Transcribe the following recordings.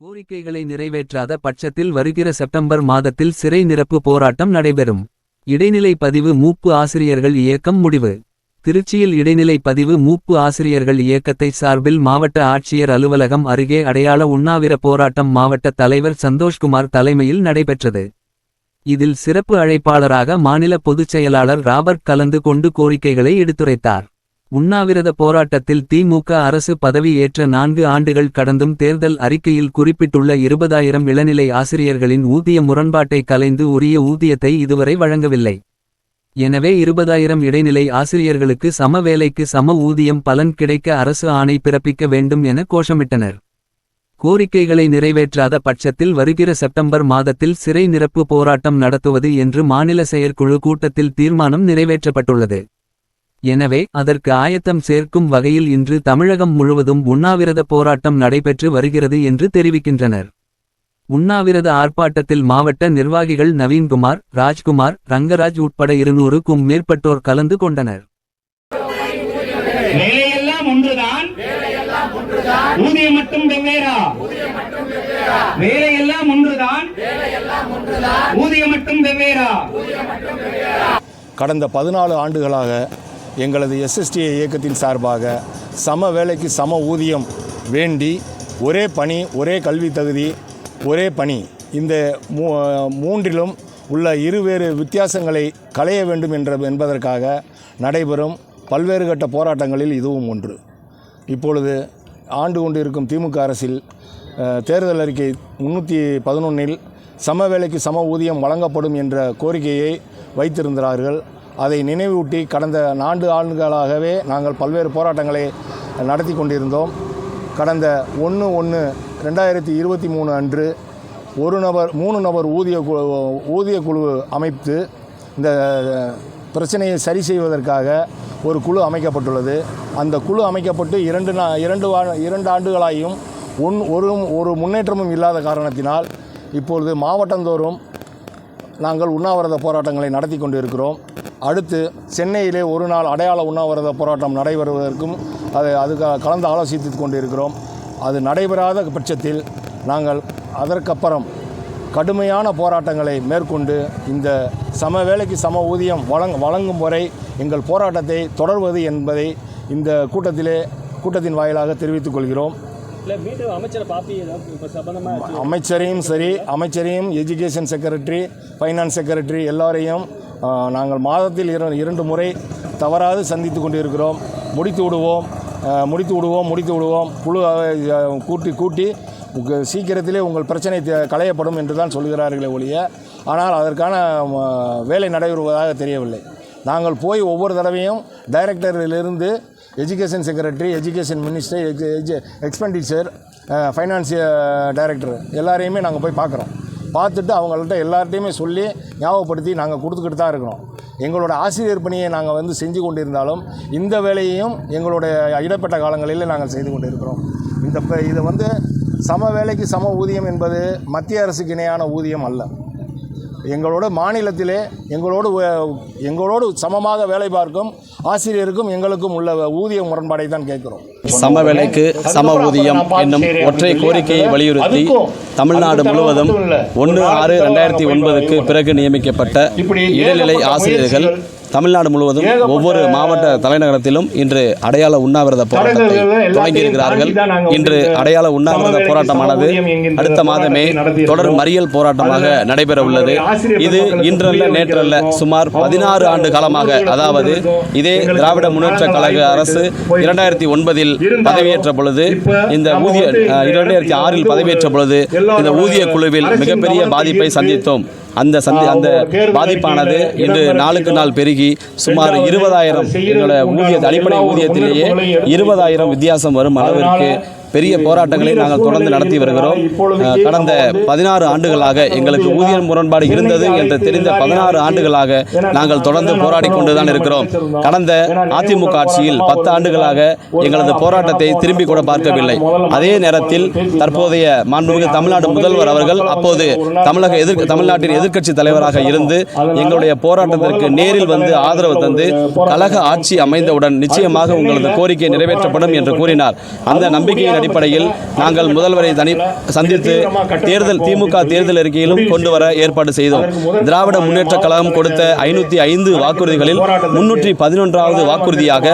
கோரிக்கைகளை நிறைவேற்றாத பட்சத்தில் வருகிற செப்டம்பர் மாதத்தில் சிறை நிரப்பு போராட்டம் நடைபெறும். இடைநிலை பதிவு மூப்பு ஆசிரியர்கள் இயக்கம் முடிவு. திருச்சியில் இடைநிலை பதிவு மூப்பு ஆசிரியர்கள் இயக்கத்தை சார்பில் மாவட்ட ஆட்சியர் அலுவலகம் அருகே அடையாள உண்ணாவிர போராட்டம் மாவட்ட தலைவர் சந்தோஷ்குமார் தலைமையில் நடைபெற்றது. இதில் சிறப்பு அழைப்பாளராக மாநில பொதுச் செயலாளர் ராபர்ட் கலந்து கொண்டு கோரிக்கைகளை எடுத்துரைத்தார். உண்ணாவிரத போராட்டத்தில் திமுக அரசு பதவி ஏற்ற 4 ஆண்டுகள் கடந்தும் தேர்தல் அறிக்கையில் குறிப்பிட்டுள்ள 20,000 இளநிலை ஆசிரியர்களின் ஊதிய முரண்பாட்டை கலைந்து உரிய ஊதியத்தை இதுவரை வழங்கவில்லை. எனவே 20,000 இடைநிலை ஆசிரியர்களுக்கு சம வேலைக்கு சம ஊதியம் பலன் கிடைக்க அரசு ஆணை பிறப்பிக்க வேண்டும் என கோஷமிட்டனர். கோரிக்கைகளை நிறைவேற்றாத பட்சத்தில் வருகிற செப்டம்பர் மாதத்தில் சிறை நிரப்பு போராட்டம் நடத்துவது என்று மாநில செயற்குழு கூட்டத்தில் தீர்மானம் நிறைவேற்றப்பட்டுள்ளது. எனவே அதற்கு ஆயத்தம் சேர்க்கும் வகையில் இன்று தமிழகம் முழுவதும் உண்ணாவிரத போராட்டம் நடைபெற்று வருகிறது என்று தெரிவிக்கின்றனர். உண்ணாவிரத ஆர்ப்பாட்டத்தில் மாவட்ட நிர்வாகிகள் நவீன்குமார், ராஜ்குமார், ரங்கராஜ் உட்பட 200க்கும் மேற்பட்டோர் கலந்து கொண்டனர். வேலையெல்லாம் ஒன்றுதான், ஊதியம் மட்டும் வெவ்வேறா. வேலையெல்லாம் ஒன்றுதான், ஊதியம் மட்டும் வெவ்வேறா. கடந்த 14 ஆண்டுகளாக எங்களது SSTA இயக்கத்தின் சார்பாக சம வேலைக்கு சம ஊதியம் வேண்டி ஒரே பணி, ஒரே கல்வி தகுதி, ஒரே பணி, இந்த மூன்றிலும் உள்ள இருவேறு வித்தியாசங்களை களைய வேண்டும் என்பதற்காக நடைபெறும் பல்வேறு கட்ட போராட்டங்களில் இதுவும் ஒன்று. இப்பொழுது ஆண்டு கொண்டிருக்கும் திமுக அரசில் தேர்தல் அறிக்கை 311இல் சம வேலைக்கு சம ஊதியம் வழங்கப்படும் என்ற கோரிக்கையை வைத்திருந்தார்கள். அதை நினைவூட்டி கடந்த 4 ஆண்டுகளாகவே நாங்கள் பல்வேறு போராட்டங்களை நடத்தி கொண்டிருந்தோம். கடந்த 1/1/2023 அன்று 3 நபர் ஊதிய குழு அமைத்து இந்த பிரச்சனையை சரி செய்வதற்காக ஒரு குழு அமைக்கப்பட்டுள்ளது. அந்த குழு அமைக்கப்பட்டு 2 ஆண்டுகளாயும் ஒரு முன்னேற்றமும் இல்லாத காரணத்தினால் இப்பொழுது மாவட்டந்தோறும் நாங்கள் உண்ணாவிரத போராட்டங்களை நடத்தி கொண்டிருக்கிறோம். அடுத்து சென்னையிலே ஒரு நாள் அடையாள உண்ணாவிரத போராட்டம் நடைபெறுவதற்கும் அதுக்கு கலந்து ஆலோசித்து கொண்டிருக்கிறோம். அது நடைபெறாத பட்சத்தில் நாங்கள் அதற்கப்புறம் கடுமையான போராட்டங்களை மேற்கொண்டு இந்த சம வேலைக்கு சம ஊதியம் வழங்கும் வரை எங்கள் போராட்டத்தை தொடர்வது என்பதை இந்த கூட்டத்தின் வாயிலாக தெரிவித்துக் கொள்கிறோம். அமைச்சரையும் எஜுகேஷன் செக்ரட்டரி, ஃபைனான்ஸ் செக்ரட்டரி எல்லாரையும் நாங்கள் மாதத்தில் 2 முறை தவறாது சந்தித்து கொண்டிருக்கிறோம். முடித்து விடுவோம் குழு கூட்டி சீக்கிரத்திலே உங்கள் பிரச்சனை களையப்படும் என்று தான் சொல்கிறார்களே ஒழிய, ஆனால் அதற்கான வேலை நடைபெறுவதாக தெரியவில்லை. நாங்கள் போய் ஒவ்வொரு தடவையும் டைரக்டரிலிருந்து education secretary, education minister, expenditure, finance director எல்லாரையுமே நாங்கள் போய் பார்த்துட்டு அவங்கள்ட்ட எல்லார்ட்டையுமே சொல்லி ஞாபகப்படுத்தி நாங்கள் கொடுத்துக்கிட்டு தான் இருக்கிறோம். எங்களோட ஆசிரியர் பணியை நாங்கள் செஞ்சு கொண்டிருந்தாலும் இந்த வேலையையும் எங்களுடைய இடைப்பட்ட காலங்களில் நாங்கள் செய்து கொண்டிருக்கிறோம். இது சம வேலைக்கு சம ஊதியம் என்பது மத்திய அரசுக்கு இணையான ஊதியம் அல்ல. எங்களோட மாநிலத்திலே எங்களோடு சமமாக வேலை பார்க்கும் ஆசிரியருக்கும் எங்களுக்கும் உள்ள ஊதிய முரண்பாடை தான் கேட்கிறோம். சம வேலைக்கு சம ஊதியம் என்னும் ஒற்றை கோரிக்கையை வலியுறுத்தி தமிழ்நாடு முழுவதும் 1/6/2009 பிறகு நியமிக்கப்பட்ட இடைநிலை ஆசிரியர்கள் தமிழ்நாடு முழுவதும் ஒவ்வொரு மாவட்ட தலைநகரத்திலும் இன்று அடையாள உண்ணாவிரத போராட்டத்தை தொடங்கியிருக்கிறார்கள். இன்று அடையாள உண்ணாவிரத போராட்டமானது அடுத்த மாதமே தொடர் மறியல் போராட்டமாக நடைபெற உள்ளது. இது இன்றல்ல நேற்றல்ல, சுமார் 16 ஆண்டு காலமாக, அதாவது இதே திராவிட முன்னேற்ற கழக அரசு 2009இல் பதவியேற்ற பொழுது, இந்த 2006இல் பதவியேற்ற பொழுது இந்த ஊதிய குழுவில் மிகப்பெரிய பாதிப்பை சந்தித்தோம். அந்த பாதிப்பானது இன்று நாளுக்கு நாள் பெருகி சுமார் 20,000 அடிப்படை ஊதியத்திலேயே 20,000 வித்தியாசம் வரும் அளவிற்கு பெரிய போராட்டங்களை நாங்கள் தொடர்ந்து நடத்தி வருகிறோம். கடந்த 16 ஆண்டுகளாக எங்களுக்கு ஊதிய முரண்பாடு இருந்தது என்று தெரிந்த 16 ஆண்டுகளாக நாங்கள் தொடர்ந்து போராடி கொண்டுதான் இருக்கிறோம். கடந்த அதிமுக ஆட்சியில் 10 ஆண்டுகளாக எங்களது போராட்டத்தை திரும்பி கூட பார்க்கவில்லை. அதே நேரத்தில் தற்போதைய மாண்புமிகு தமிழ்நாடு முதல்வர் அவர்கள் அப்போது தமிழ்நாட்டின் எதிர்க்கட்சி தலைவராக இருந்து எங்களுடைய போராட்டத்திற்கு நேரில் வந்து ஆதரவு தந்து கழக ஆட்சி அமைந்தவுடன் நிச்சயமாக உங்களது கோரிக்கை நிறைவேற்றப்படும் என்று கூறினார். அந்த நம்பிக்கையின் கோரிக்கையின் அடிப்படையில் நாங்கள் முதல்வரை சந்தித்து திமுக தேர்தல் அறிக்கையிலும் கொண்டு வர ஏற்பாடு செய்தோம். திராவிட முன்னேற்றக் கழகம் கொடுத்த 505 வாக்குறுதிகளில் 311வது வாக்குறுதியாக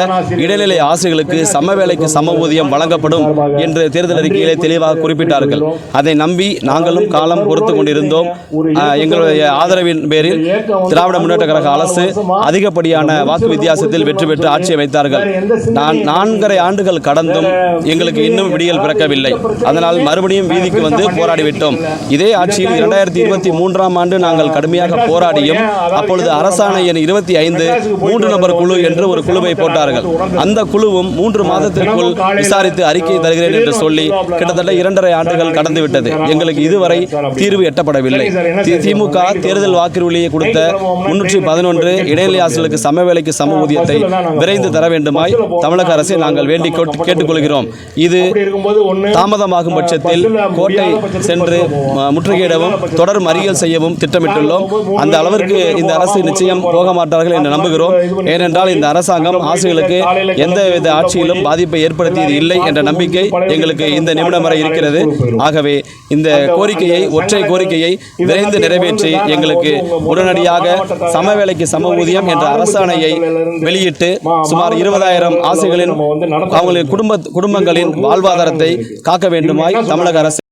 இடைநிலை ஆசிரியர்களுக்கு சம வேலைக்கு சம ஊதியம் வழங்கப்படும் என்று தேர்தல் அறிக்கையிலே தெளிவாக குறிப்பிட்டார்கள். அதை நம்பி நாங்களும் காலம் பொறுத்து கொண்டிருந்தோம். எங்களுடைய ஆதரவின் பேரில் திராவிட முன்னேற்ற கழக அரசு அதிகப்படியான வாக்கு வித்தியாசத்தில் வெற்றி பெற்று ஆட்சி அமைத்தார்கள். 4.5 ஆண்டுகள் கடந்தும் எங்களுக்கு இன்னும் விடியல் பிறக்கவில்லை. அதனால் மறுபடியும் வீதிக்கு வந்து போராடிவிட்டோம். இதே ஆட்சியில் 2023ஆம் ஆண்டு நாங்கள் கடுமையாக போராடியும் அப்பொழுது அரசாணை எண் 25 3 நபர் குழு என்று ஒரு குழுவை போட்டார்கள். அந்த குழுவும் 3 மாதத்திற்குள் விசாரித்து அறிக்கை தருகிறேன் என்று சொல்லி கிட்டத்தட்ட 2.5 ஆண்டுகள் கடந்துவிட்டது. எங்களுக்கு இதுவரை தீர்வு எட்டப்படவில்லை. திமுக தேர்தல் வாக்குறுதியை கொடுத்த 311 இடைநிலை ஆசிரியர்களுக்கு சம வேலைக்கு சம ஊதியத்தை விரைந்து தர வேண்டுமாய் தமிழக அரசை நாங்கள் வேண்டி கேட்டுக்கொள்கிறோம். இது தாமதமாகும் பட்சத்தில் கோட்டை சென்று முற்றுகையிடவும் தொடர் மறியல் செய்யவும் திட்டமிட்டுள்ளோம். அந்த அளவிற்கு இந்த அரசு நிச்சயம் போக மாட்டார்கள் என்று நம்புகிறோம். ஏனென்றால் இந்த அரசாங்கம் ஆசிரியர்களுக்கு எந்தவித ஆட்சியிலும் பாதிப்பை ஏற்படுத்தியது இல்லை என்ற நம்பிக்கை எங்களுக்கு இந்த நிமிடம் வரை இருக்கிறது. ஆகவே இந்த கோரிக்கையை, ஒற்றை கோரிக்கையை விரைந்து நிறைவேற்றி எங்களுக்கு உடனடியாக சம வேலைக்கு சம ஊதியம் என்ற அரசாணையை வெளியிட்டு சுமார் 20,000 ஆசிரியர்களின் அவர்களின் குடும்பங்களின் வாழ்வாதாரத்தை காக்க வேண்டுமாய் தமிழக அரசு